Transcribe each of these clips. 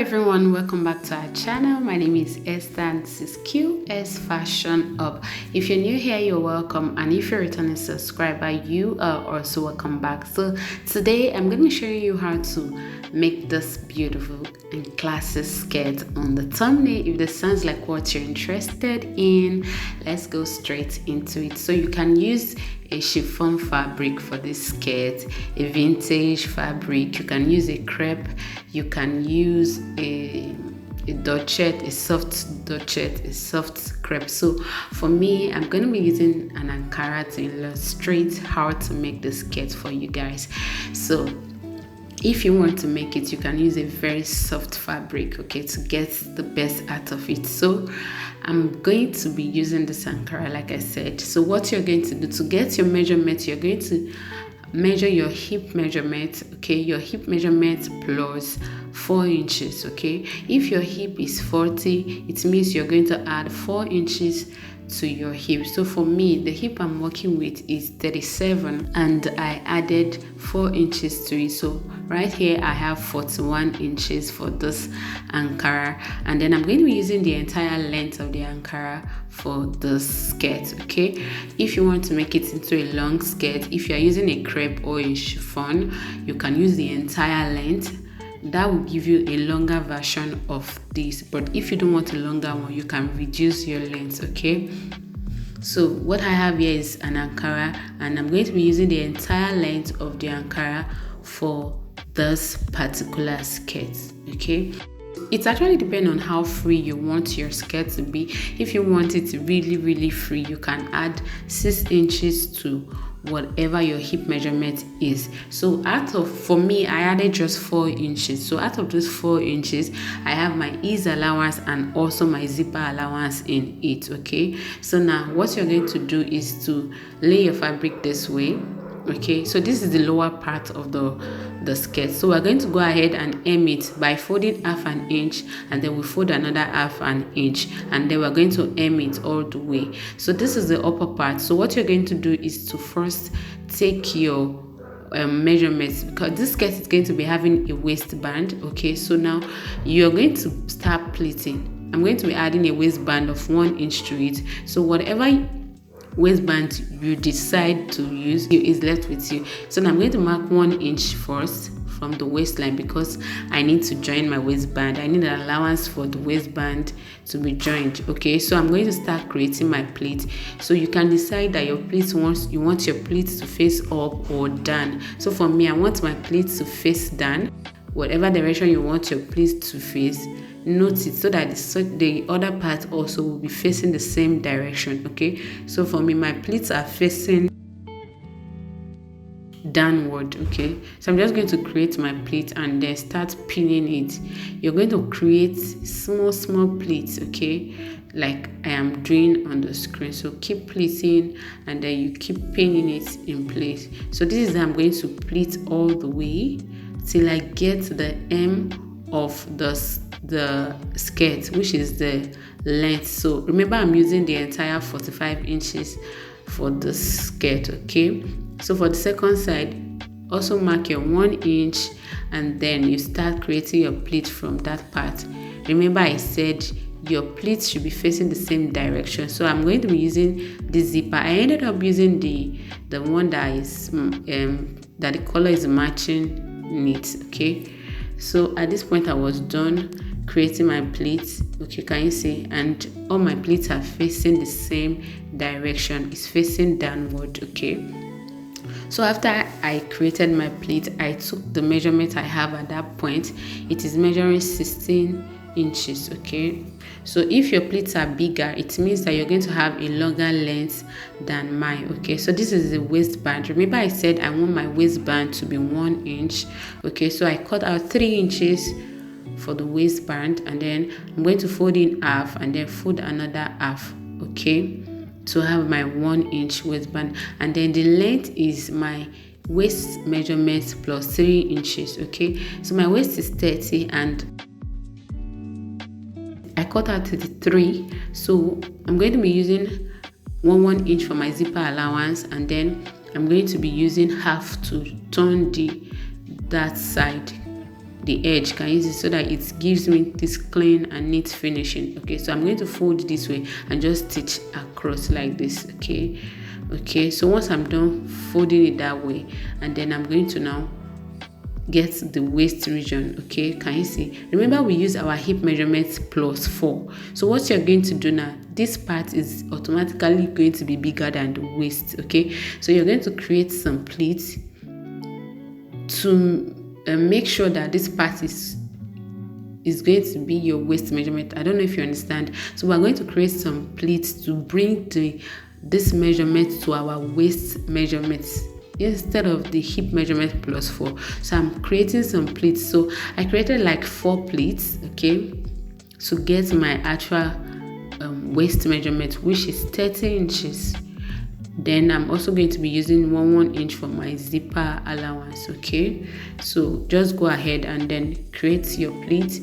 everyone, welcome back to our channel. My name is Esther and this is Q-Est Fashion Up. If you're new here, you're welcome, and if you're a returning subscriber, you are also welcome back. So today I'm going to show you how to make this beautiful and classy skirt. On the thumbnail, if this sounds like what you're interested in, let's go straight into it. So you can use a chiffon fabric for this skirt, a vintage fabric, you can use a crepe, you can use a duchette, a soft duchette, a soft crepe. So for me, I'm going to be using an Ankara to illustrate how to make the skirt for you guys. So if you want to make it, you can use a very soft fabric, okay, to get the best out of it. So I'm going to be using this Ankara, like I said. So what you're going to do to get your measurement, you're going to measure your hip measurement, okay, your hip measurement plus 4 inches, okay. If your hip is 40, it means you're going to add 4 inches to your hip. So for me, the hip I'm working with is 37 and I added 4 inches to it. So right here I have 41 inches for this Ankara, and then I'm going to be using the entire length of the Ankara for the skirt, okay. If you want to make it into a long skirt, if you're using a crepe or a chiffon, you can use the entire length. That will give you a longer version of this, but if you don't want a longer one, you can reduce your length, okay. So what I have here is an Ankara, and I'm going to be using the entire length of the Ankara for this particular skirt, okay. It actually depends on how free you want your skirt to be. If you want it really free, you can add 6 inches to whatever your hip measurement is. So for me, I added just 4 inches. So out of those 4 inches, I have my ease allowance and also my zipper allowance in it, okay. So now what you're going to do is to lay your fabric this way, okay. So this is the lower part of the skirt. So we're going to go ahead and hem it by folding half an inch, and then we fold another half an inch, and then we're going to hem it all the way. So this is the upper part. So what you're going to do is to first take your measurements, because this skirt is going to be having a waistband, okay. So now you're going to start pleating. I'm going to be adding a waistband of 1 inch to it. So whatever waistband you decide to use is left with you. So now I'm going to mark 1 inch first from the waistline, because I need to join my waistband. I need an allowance for the waistband to be joined, okay. So I'm going to start creating my pleat. So you can decide that your pleat, you want your pleat to face up or down. So for me, I want my pleat to face down. Whatever direction you want your pleat to face, note it so that the other part also will be facing the same direction, okay. So for me, my pleats are facing downward, okay. So I'm just going to create my pleat and then start pinning it. You're going to create small pleats, okay, like I am doing on the screen. So keep pleating and then you keep pinning it in place. So this is how I'm going to pleat all the way till I get to the hem of the skirt, which is the length. So remember, I'm using the entire 45 inches for the skirt, okay. So for the second side, also mark your 1 inch, and then you start creating your pleat from that part. Remember, I said your pleats should be facing the same direction. So I'm going to be using the zipper. I ended up using the one that is that the color is matching neat, okay. So at this point, I was done creating my pleats, okay, can you see? And all my pleats are facing the same direction, it's facing downward, okay. So after I created my pleat, I took the measurement I have at that point. It is measuring 16 inches, okay. So if your pleats are bigger, it means that you're going to have a longer length than mine, okay. So this is the waistband. Remember, I said I want my waistband to be 1 inch, okay. So I cut out 3 inches for the waistband, and then I'm going to fold in half and then fold another half, okay, to have my 1 inch waistband. And then the length is my waist measurement plus 3 inches, okay. So my waist is 30 and I cut out 33. So I'm going to be using 1 inch for my zipper allowance, and then I'm going to be using half to turn that side, the edge, can you see, so that it gives me this clean and neat finishing. Okay, so I'm going to fold this way and just stitch across like this. Okay, so once I'm done folding it that way, and then I'm going to now get the waist region. Okay, can you see? Remember, we use our hip measurement +4. So what you're going to do now, this part is automatically going to be bigger than the waist. Okay, so you're going to create some pleats to make sure that this part is going to be your waist measurement. I don't know if you understand. So we're going to create some pleats to bring this measurement to our waist measurements instead of the hip measurement +4. So I'm creating some pleats. So I created like 4 pleats, okay, to get my actual waist measurement, which is 30 inches. Then I'm also going to be using 1 inch for my zipper allowance. Okay, so just go ahead and then create your pleat.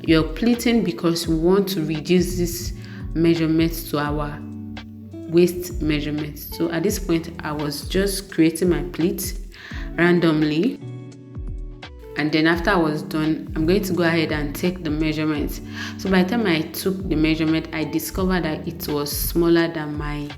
You're pleating because we want to reduce this measurement to our waist measurement. So at this point, I was just creating my pleat randomly, and then after I was done, I'm going to go ahead and take the measurement. So by the time I took the measurement, I discovered that it was smaller than my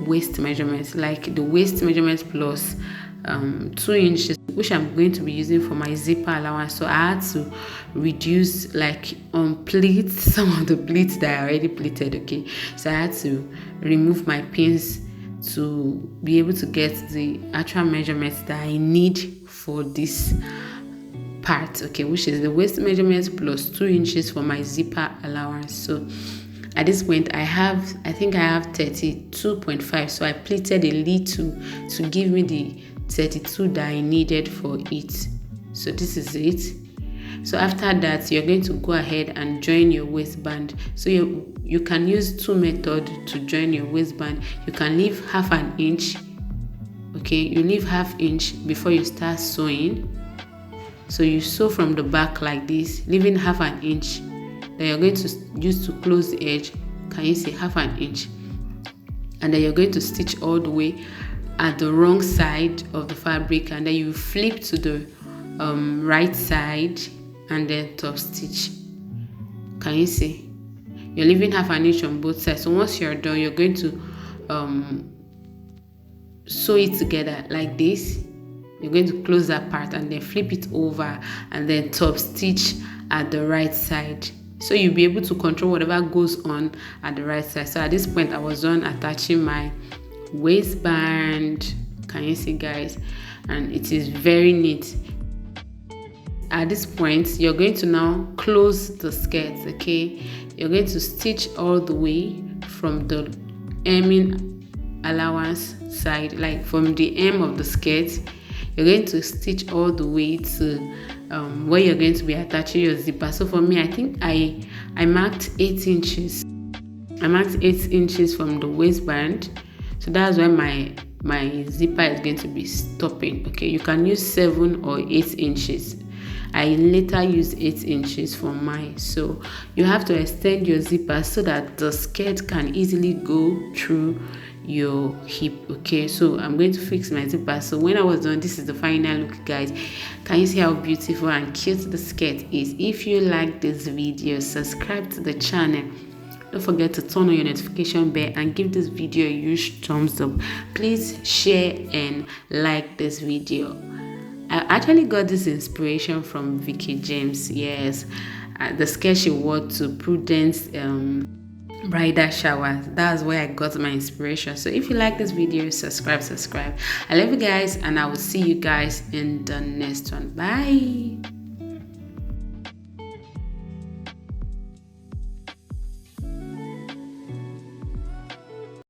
waist measurement, like the waist measurement plus 2 inches, which I'm going to be using for my zipper allowance. So I had to reduce, like, pleat some of the pleats that I already pleated. Okay, so I had to remove my pins to be able to get the actual measurements that I need for this part, okay, which is the waist measurement plus 2 inches for my zipper allowance. So at this point, I think I have 32.5. So I pleated a little to give me the 32 that I needed for it. So this is it. So after that, you're going to go ahead and join your waistband. So you can use 2 methods to join your waistband. You can leave half an inch. Okay, you leave half inch before you start sewing. So you sew from the back like this, leaving half an inch. Then you're going to use to close the edge. Can you see, half an inch? And then you're going to stitch all the way at the wrong side of the fabric, and then you flip to the right side and then top stitch. Can you see? You're leaving half an inch on both sides. So once you're done, you're going to sew it together like this. You're going to close that part and then flip it over and then top stitch at the right side. So you'll be able to control whatever goes on at the right side. So at this point, I was done attaching my waistband. Can you see, guys? And it is very neat. At this point, you're going to now close the skirt. Okay, you're going to stitch all the way from the hemming allowance side, like from the hem of the skirt. You're going to stitch all the way to where you're going to be attaching your zipper. So for me, I think I marked 8 inches. I marked 8 inches from the waistband. So that's where my zipper is going to be stopping. Okay, you can use 7 or 8 inches. I later use 8 inches for mine. So you have to extend your zipper so that the skirt can easily go through your hip. Okay, so I'm going to fix my zipper. So when I was done, this is the final look, guys. Can you see how beautiful and cute the skirt is? If you like this video, subscribe to the channel. Don't forget to turn on your notification bell and give this video a huge thumbs up. Please share and like this video. I actually got this inspiration from Vicky James. Yes, the skirt she wore to Prudence bridal shower. That's where I got my inspiration. So if you like this video, subscribe. I love you guys, and I will see you guys in the next one. Bye.